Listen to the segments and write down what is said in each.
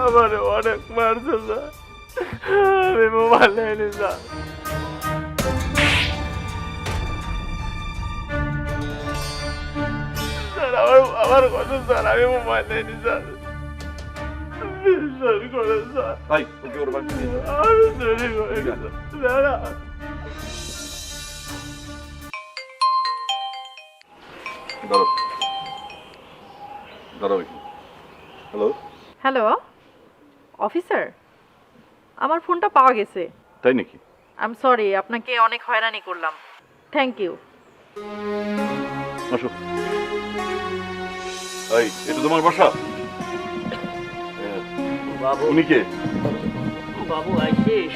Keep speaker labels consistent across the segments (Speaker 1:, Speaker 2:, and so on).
Speaker 1: আমার অনেক মারছে স্যার, আমি মোবাইল নেয়নি স্যার। স্যার আমার কথা স্যার, আমি মোবাইল নেয়নি স্যার, বিশ্বাস করে স্যার।
Speaker 2: ভাই ওকে ওর বাড়িতে নিয়ে যাও।
Speaker 1: আমি চুরি করে স্যার।
Speaker 2: দাঁড়াও দাঁড়াও একটু। হ্যালো,
Speaker 3: হ্যালো অফিসার, আমার ফোনটা পাওয়া গেছে।
Speaker 2: তাই নাকি?
Speaker 3: আই এম সরি, আপনাকে অনেক হয়রানি করলাম। Thank you.
Speaker 2: আসো। এই এটা তোমার বাসা?
Speaker 1: বাবু,
Speaker 2: উনি কে?
Speaker 1: বাবু আইসিস?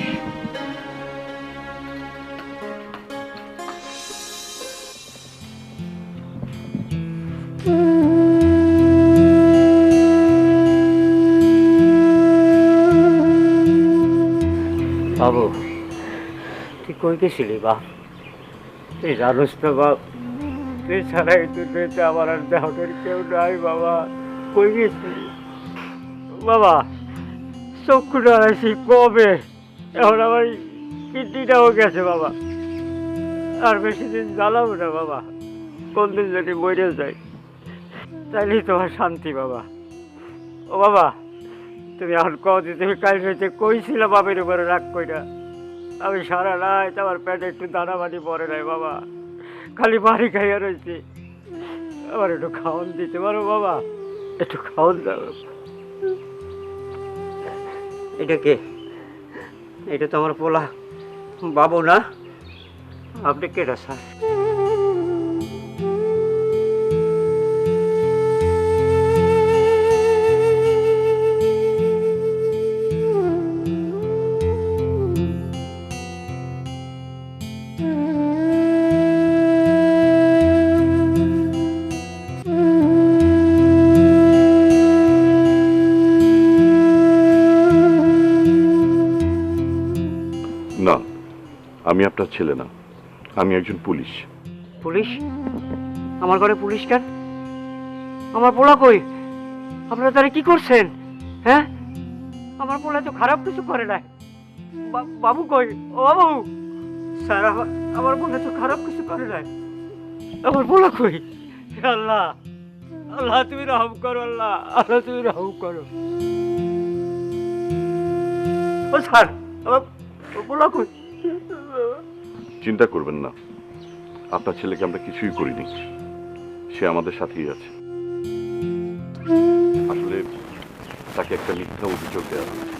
Speaker 1: বাবু তুই কই গেছিলি বাপ? তুই জানোস তো বাপ, তুই ছাড়াই দুনিয়াতে আমার আর দেহটার কেউ নাই বাবা। কই গেছিলি বাবা? চক্ষু ডালাইছি কবে, এখন আমার কিডনিটাও গেছে বাবা। আর বেশি দিন জ্বালাবো না বাবা, কোন দিন যদি মরে যাই তাইলেই তোমার শান্তি বাবা। ও বাবা, তুমি এখন কদি, তুমি কাল রাতে কইছিল বাপের উপরে রাগ কইরা। আমি সারা রাত আমার পেটে একটু দানা বানি পড়ে নাই বাবা, খালি বাড়ি খাইয়া রয়েছি। আমার একটু খাওয়ান দিতে পারো বাবা? একটু খাওয়ান দাও। এটা কে? এটা তো আমার পোলা বাবু না? আপনি কেটা স্যার?
Speaker 2: না, আমি আপনার ছেলে না, আমি একজন পুলিশ।
Speaker 1: পুলিশ? আমার ঘরে পুলিশ কেন? আমার পোলা কই? আপনারা তারা কি করছেন? হ্যাঁ, আমার পোলা তো খারাপ কিছু করে নাই। বাবু কই? ও বাবু স্যার, আমার পোলা তো খারাপ কিছু করে নাই। আমার পোলা কই? আল্লাহ, আল্লাহ তুমি রহম করো, আল্লাহ, আল্লাহ তুমি রহম করো। ও স্যার, আমার পোলা কই?
Speaker 2: চিন্তা করবেন না, আপনার ছেলেকে আমরা কিছুই করিনি, সে আমাদের সাথেই আছে। আসলে তাকে একটা মিথ্যা অভিযোগ দেওয়া হয়েছে।